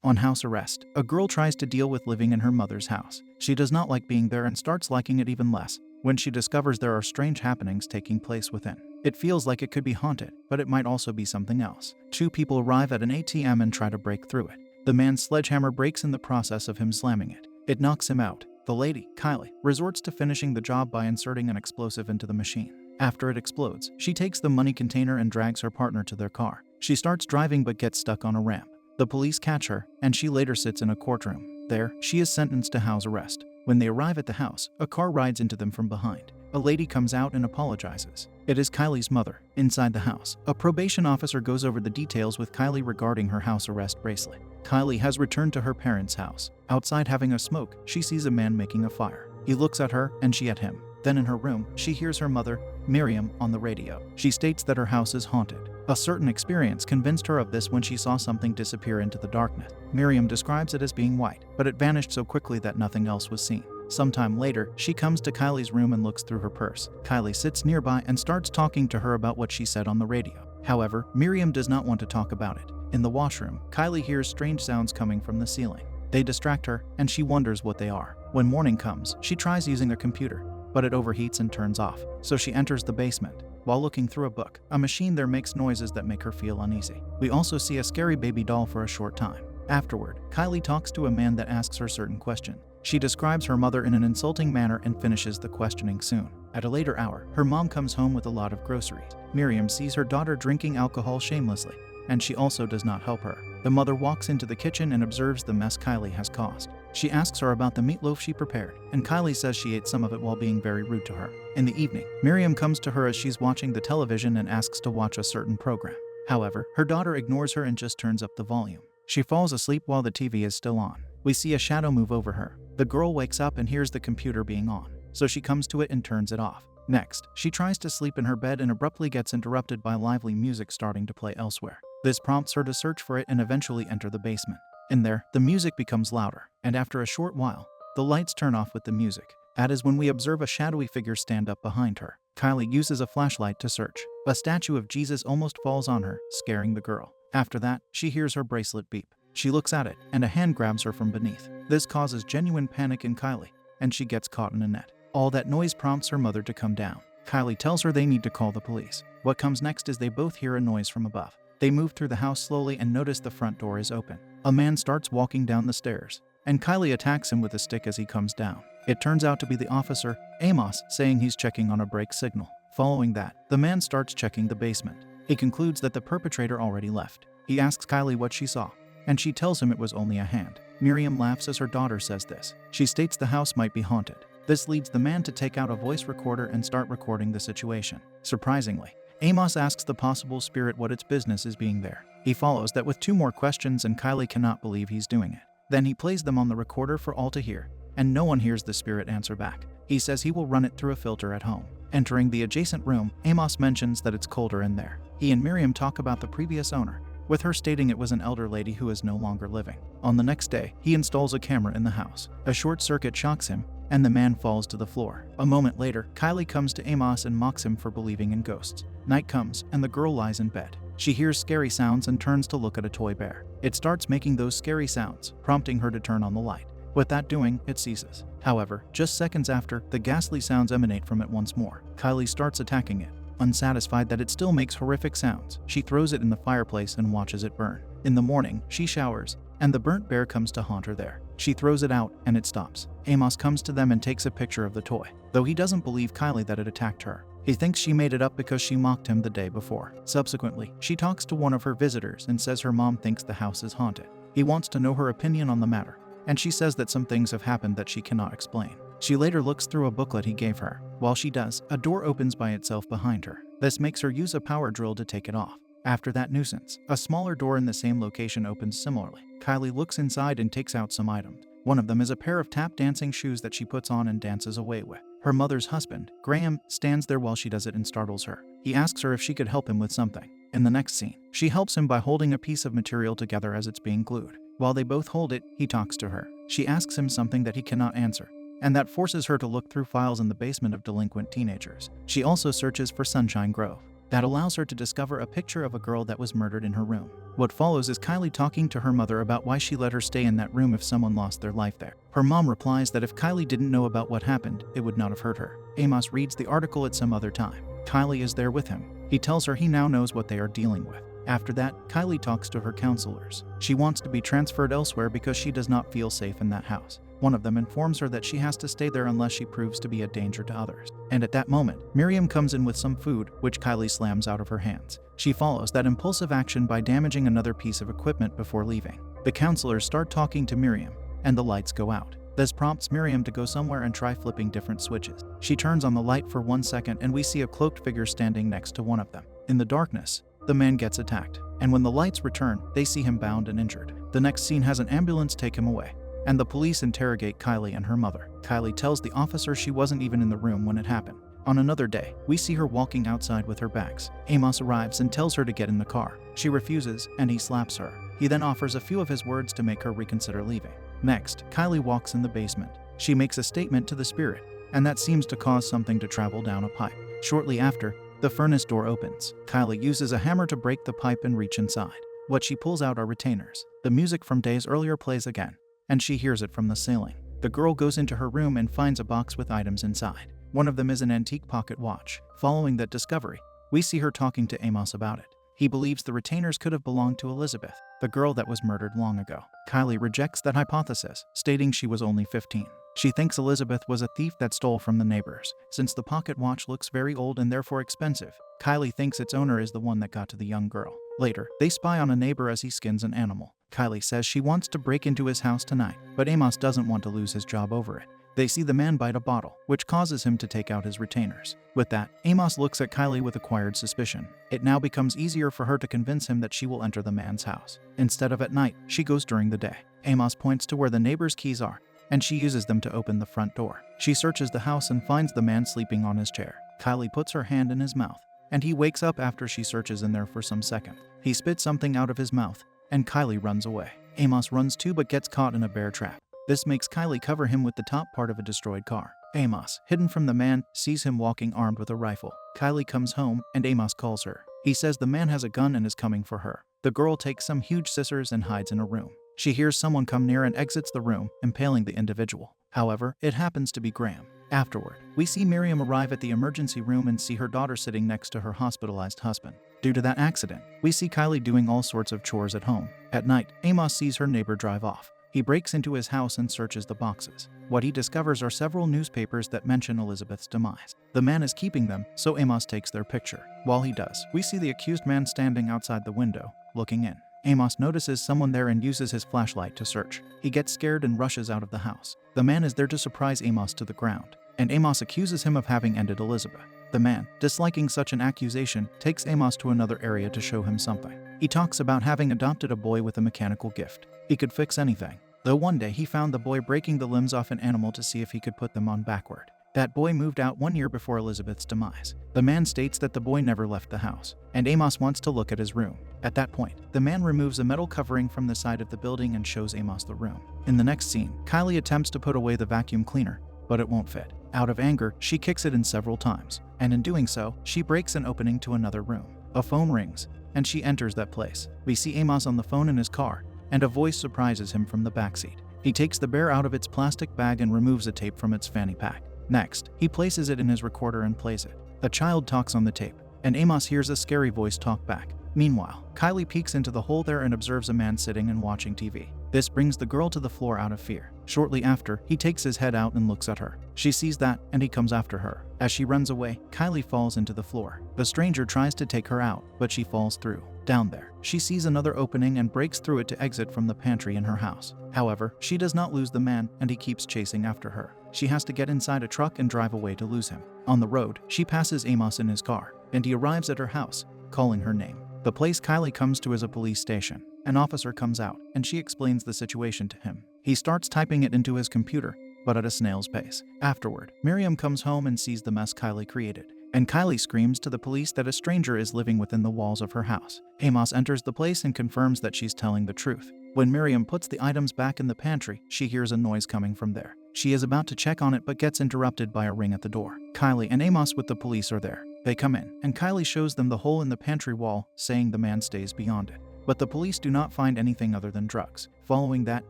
On house arrest, a girl tries to deal with living in her mother's house. She does not like being there and starts liking it even less when she discovers there are strange happenings taking place within. It feels like it could be haunted, but it might also be something else. Two people arrive at an ATM and try to break through it. The man's sledgehammer breaks in the process of him slamming it. It knocks him out. The lady, Kylie, resorts to finishing the job by inserting an explosive into the machine. After it explodes, she takes the money container and drags her partner to their car. She starts driving but gets stuck on a ramp. The police catch her, and she later sits in a courtroom. There, she is sentenced to house arrest. When they arrive at the house, a car rides into them from behind. A lady comes out and apologizes. It is Kylie's mother. Inside the house, a probation officer goes over the details with Kylie regarding her house arrest bracelet. Kylie has returned to her parents' house. Outside having a smoke, she sees a man making a fire. He looks at her, and she at him. Then in her room, she hears her mother, Miriam, on the radio. She states that her house is haunted. A certain experience convinced her of this when she saw something disappear into the darkness. Miriam describes it as being white, but it vanished so quickly that nothing else was seen. Sometime later, she comes to Kylie's room and looks through her purse. Kylie sits nearby and starts talking to her about what she said on the radio. However, Miriam does not want to talk about it. In the washroom, Kylie hears strange sounds coming from the ceiling. They distract her, and she wonders what they are. When morning comes, she tries using a computer, but it overheats and turns off, so she enters the basement. While looking through a book, a machine there makes noises that make her feel uneasy. We also see a scary baby doll for a short time. Afterward, Kylie talks to a man that asks her certain questions. She describes her mother in an insulting manner and finishes the questioning soon. At a later hour, her mom comes home with a lot of groceries. Miriam sees her daughter drinking alcohol shamelessly, and she also does not help her. The mother walks into the kitchen and observes the mess Kylie has caused. She asks her about the meatloaf she prepared, and Kylie says she ate some of it while being very rude to her. In the evening, Miriam comes to her as she's watching the television and asks to watch a certain program. However, her daughter ignores her and just turns up the volume. She falls asleep while the TV is still on. We see a shadow move over her. The girl wakes up and hears the computer being on, so she comes to it and turns it off. Next, she tries to sleep in her bed and abruptly gets interrupted by lively music starting to play elsewhere. This prompts her to search for it and eventually enter the basement. In there, the music becomes louder, and after a short while, the lights turn off with the music. That is when we observe a shadowy figure stand up behind her. Kylie uses a flashlight to search. A statue of Jesus almost falls on her, scaring the girl. After that, she hears her bracelet beep. She looks at it, and a hand grabs her from beneath. This causes genuine panic in Kylie, and she gets caught in a net. All that noise prompts her mother to come down. Kylie tells her they need to call the police. What comes next is they both hear a noise from above. They move through the house slowly and notice the front door is open. A man starts walking down the stairs, and Kylie attacks him with a stick as he comes down. It turns out to be the officer, Amos, saying he's checking on a brake signal. Following that, the man starts checking the basement. He concludes that the perpetrator already left. He asks Kylie what she saw, and she tells him it was only a hand. Miriam laughs as her daughter says this. She states the house might be haunted. This leads the man to take out a voice recorder and start recording the situation. Surprisingly, Amos asks the possible spirit what its business is being there. He follows that with 2 more questions and Kylie cannot believe he's doing it. Then he plays them on the recorder for all to hear, and no one hears the spirit answer back. He says he will run it through a filter at home. Entering the adjacent room, Amos mentions that it's colder in there. He and Miriam talk about the previous owner, with her stating it was an elder lady who is no longer living. On the next day, he installs a camera in the house. A short circuit shocks him, and the man falls to the floor. A moment later, Kylie comes to Amos and mocks him for believing in ghosts. Night comes, and the girl lies in bed. She hears scary sounds and turns to look at a toy bear. It starts making those scary sounds, prompting her to turn on the light. With that doing, it ceases. However, just seconds after, the ghastly sounds emanate from it once more. Kylie starts attacking it. Unsatisfied that it still makes horrific sounds, she throws it in the fireplace and watches it burn. In the morning, she showers, and the burnt bear comes to haunt her there. She throws it out, and it stops. Amos comes to them and takes a picture of the toy, though he doesn't believe Kylie that it attacked her. He thinks she made it up because she mocked him the day before. Subsequently, she talks to one of her visitors and says her mom thinks the house is haunted. He wants to know her opinion on the matter, and she says that some things have happened that she cannot explain. She later looks through a booklet he gave her. While she does, a door opens by itself behind her. This makes her use a power drill to take it off. After that nuisance, a smaller door in the same location opens similarly. Kylie looks inside and takes out some items. One of them is a pair of tap dancing shoes that she puts on and dances away with. Her mother's husband, Graham, stands there while she does it and startles her. He asks her if she could help him with something. In the next scene, she helps him by holding a piece of material together as it's being glued. While they both hold it, he talks to her. She asks him something that he cannot answer, and that forces her to look through files in the basement of delinquent teenagers. She also searches for Sunshine Grove. that allows her to discover a picture of a girl that was murdered in her room. What follows is Kylie talking to her mother about why she let her stay in that room if someone lost their life there. Her mom replies that if Kylie didn't know about what happened, it would not have hurt her. Amos reads the article at some other time. Kylie is there with him. He tells her he now knows what they are dealing with. After that, Kylie talks to her counselors. She wants to be transferred elsewhere because she does not feel safe in that house. One of them informs her that she has to stay there unless she proves to be a danger to others. And at that moment, Miriam comes in with some food, which Kylie slams out of her hands. She follows that impulsive action by damaging another piece of equipment before leaving. The counselors start talking to Miriam, and the lights go out. This prompts Miriam to go somewhere and try flipping different switches. She turns on the light for 1 second and we see a cloaked figure standing next to one of them. In the darkness, the man gets attacked, and when the lights return, they see him bound and injured. The next scene has an ambulance take him away, and the police interrogate Kylie and her mother. Kylie tells the officer she wasn't even in the room when it happened. On another day, we see her walking outside with her bags. Amos arrives and tells her to get in the car. She refuses, and he slaps her. He then offers a few of his words to make her reconsider leaving. Next, Kylie walks in the basement. She makes a statement to the spirit, and that seems to cause something to travel down a pipe. Shortly after, the furnace door opens. Kylie uses a hammer to break the pipe and reach inside. What she pulls out are retainers. The music from days earlier plays again, and she hears it from the ceiling. The girl goes into her room and finds a box with items inside. One of them is an antique pocket watch. Following that discovery, we see her talking to Amos about it. He believes the retainers could have belonged to Elizabeth, the girl that was murdered long ago. Kylie rejects that hypothesis, stating she was only 15. She thinks Elizabeth was a thief that stole from the neighbors. Since the pocket watch looks very old and therefore expensive, Kylie thinks its owner is the one that got to the young girl. Later, they spy on a neighbor as he skins an animal. Kylie says she wants to break into his house tonight, but Amos doesn't want to lose his job over it. They see the man bite a bottle, which causes him to take out his retainers. With that, Amos looks at Kylie with acquired suspicion. It now becomes easier for her to convince him that she will enter the man's house. Instead of at night, she goes during the day. Amos points to where the neighbor's keys are, and she uses them to open the front door. She searches the house and finds the man sleeping on his chair. Kylie puts her hand in his mouth, and he wakes up after she searches in there for some seconds. He spits something out of his mouth, and Kylie runs away. Amos runs too but gets caught in a bear trap. This makes Kylie cover him with the top part of a destroyed car. Amos, hidden from the man, sees him walking armed with a rifle. Kylie comes home, and Amos calls her. He says the man has a gun and is coming for her. The girl takes some huge scissors and hides in a room. She hears someone come near and exits the room, impaling the individual. However, it happens to be Graham. Afterward, we see Miriam arrive at the emergency room and see her daughter sitting next to her hospitalized husband. Due to that accident, we see Kylie doing all sorts of chores at home. At night, Amos sees her neighbor drive off. He breaks into his house and searches the boxes. What he discovers are several newspapers that mention Elizabeth's demise. The man is keeping them, so Amos takes their picture. While he does, we see the accused man standing outside the window, looking in. Amos notices someone there and uses his flashlight to search. He gets scared and rushes out of the house. The man is there to surprise Amos to the ground, and Amos accuses him of having ended Elizabeth. The man, disliking such an accusation, takes Amos to another area to show him something. He talks about having adopted a boy with a mechanical gift. He could fix anything. Though one day he found the boy breaking the limbs off an animal to see if he could put them on backward. That boy moved out 1 year before Elizabeth's demise. The man states that the boy never left the house, and Amos wants to look at his room. At that point, the man removes a metal covering from the side of the building and shows Amos the room. In the next scene, Kylie attempts to put away the vacuum cleaner, but it won't fit. Out of anger, she kicks it in several times, and in doing so, she breaks an opening to another room. A phone rings, and she enters that place. We see Amos on the phone in his car, and a voice surprises him from the backseat. He takes the bear out of its plastic bag and removes a tape from its fanny pack. Next, he places it in his recorder and plays it. A child talks on the tape, and Amos hears a scary voice talk back. Meanwhile, Kylie peeks into the hole there and observes a man sitting and watching TV. This brings the girl to the floor out of fear. Shortly after, he takes his head out and looks at her. She sees that, and he comes after her. As she runs away, Kylie falls into the floor. The stranger tries to take her out, but she falls through. Down there, she sees another opening and breaks through it to exit from the pantry in her house. However, she does not lose the man, and he keeps chasing after her. She has to get inside a truck and drive away to lose him. On the road, she passes Amos in his car, and he arrives at her house, calling her name. The place Kylie comes to is a police station. An officer comes out, and she explains the situation to him. He starts typing it into his computer, but at a snail's pace. Afterward, Miriam comes home and sees the mess Kylie created, and Kylie screams to the police that a stranger is living within the walls of her house. Amos enters the place and confirms that she's telling the truth. When Miriam puts the items back in the pantry, she hears a noise coming from there. She is about to check on it but gets interrupted by a ring at the door. Kylie and Amos with the police are there. They come in, and Kylie shows them the hole in the pantry wall, saying the man stays beyond it. But the police do not find anything other than drugs. Following that,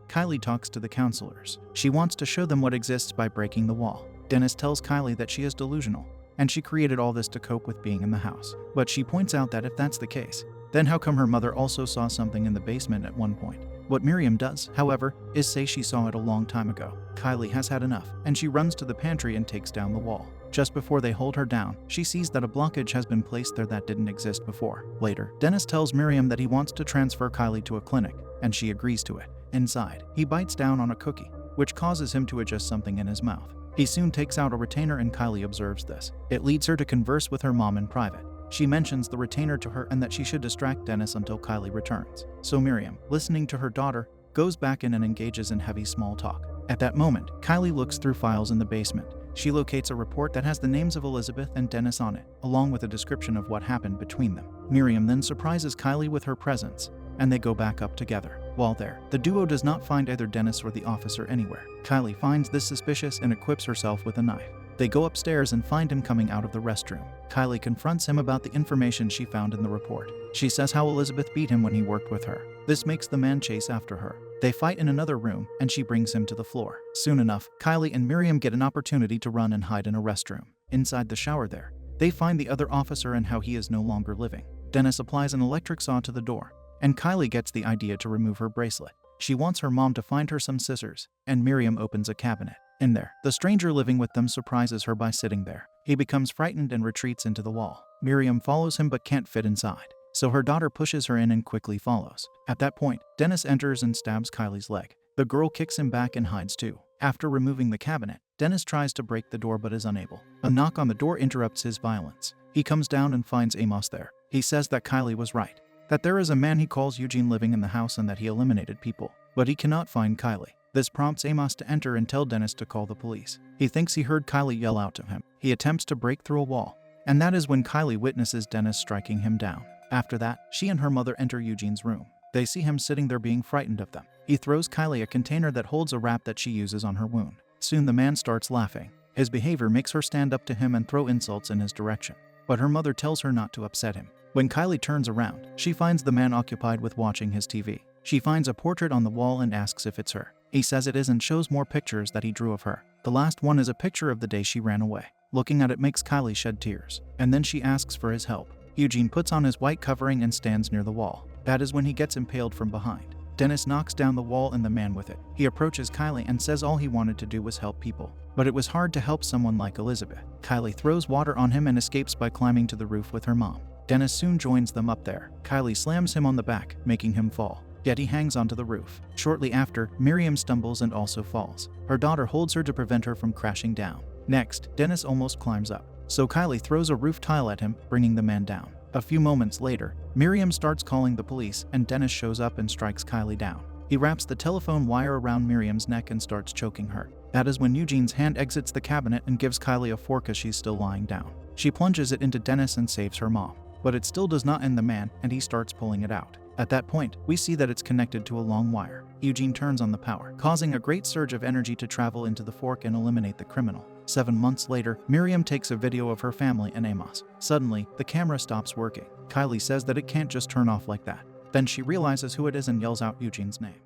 Kylie talks to the counselors. She wants to show them what exists by breaking the wall. Dennis tells Kylie that she is delusional, and she created all this to cope with being in the house. But she points out that if that's the case, then how come her mother also saw something in the basement at one point? What Miriam does, however, is say she saw it a long time ago. Kylie has had enough, and she runs to the pantry and takes down the wall. Just before they hold her down, she sees that a blockage has been placed there that didn't exist before. Later, Dennis tells Miriam that he wants to transfer Kylie to a clinic, and she agrees to it. Inside, he bites down on a cookie, which causes him to adjust something in his mouth. He soon takes out a retainer and Kylie observes this. It leads her to converse with her mom in private. She mentions the retainer to her and that she should distract Dennis until Kylie returns. So Miriam, listening to her daughter, goes back in and engages in heavy small talk. At that moment, Kylie looks through files in the basement. She locates a report that has the names of Elizabeth and Dennis on it, along with a description of what happened between them. Miriam then surprises Kylie with her presence, and they go back up together. While there, the duo does not find either Dennis or the officer anywhere. Kylie finds this suspicious and equips herself with a knife. They go upstairs and find him coming out of the restroom. Kylie confronts him about the information she found in the report. She says how Elizabeth beat him when he worked with her. This makes the man chase after her. They fight in another room, and she brings him to the floor. Soon enough, Kylie and Miriam get an opportunity to run and hide in a restroom. Inside the shower there, they find the other officer and how he is no longer living. Dennis applies an electric saw to the door, and Kylie gets the idea to remove her bracelet. She wants her mom to find her some scissors, and Miriam opens a cabinet. In there, the stranger living with them surprises her by sitting there. He becomes frightened and retreats into the wall. Miriam follows him but can't fit inside, so her daughter pushes her in and quickly follows. At that point, Dennis enters and stabs Kylie's leg. The girl kicks him back and hides too. After removing the cabinet, Dennis tries to break the door but is unable. A knock on the door interrupts his violence. He comes down and finds Amos there. He says that Kylie was right, that there is a man he calls Eugene living in the house and that he eliminated people, but he cannot find Kylie. This prompts Amos to enter and tell Dennis to call the police. He thinks he heard Kylie yell out to him. He attempts to break through a wall, and that is when Kylie witnesses Dennis striking him down. After that, she and her mother enter Eugene's room. They see him sitting there being frightened of them. He throws Kylie a container that holds a wrap that she uses on her wound. Soon the man starts laughing. His behavior makes her stand up to him and throw insults in his direction, but her mother tells her not to upset him. When Kylie turns around, she finds the man occupied with watching his TV. She finds a portrait on the wall and asks if it's her. He says it is and shows more pictures that he drew of her. The last one is a picture of the day she ran away. Looking at it makes Kylie shed tears, and then she asks for his help. Eugene puts on his white covering and stands near the wall. That is when he gets impaled from behind. Dennis knocks down the wall and the man with it. He approaches Kylie and says all he wanted to do was help people, but it was hard to help someone like Elizabeth. Kylie throws water on him and escapes by climbing to the roof with her mom. Dennis soon joins them up there. Kylie slams him on the back, making him fall. Yet he hangs onto the roof. Shortly after, Miriam stumbles and also falls. Her daughter holds her to prevent her from crashing down. Next, Dennis almost climbs up, so Kylie throws a roof tile at him, bringing the man down. A few moments later, Miriam starts calling the police and Dennis shows up and strikes Kylie down. He wraps the telephone wire around Miriam's neck and starts choking her. That is when Eugene's hand exits the cabinet and gives Kylie a fork as she's still lying down. She plunges it into Dennis and saves her mom, but it still does not end the man and he starts pulling it out. At that point, we see that it's connected to a long wire. Eugene turns on the power, causing a great surge of energy to travel into the fork and eliminate the criminal. 7 months later, Miriam takes a video of her family and Amos. Suddenly, the camera stops working. Kylie says that it can't just turn off like that. Then she realizes who it is and yells out Eugene's name.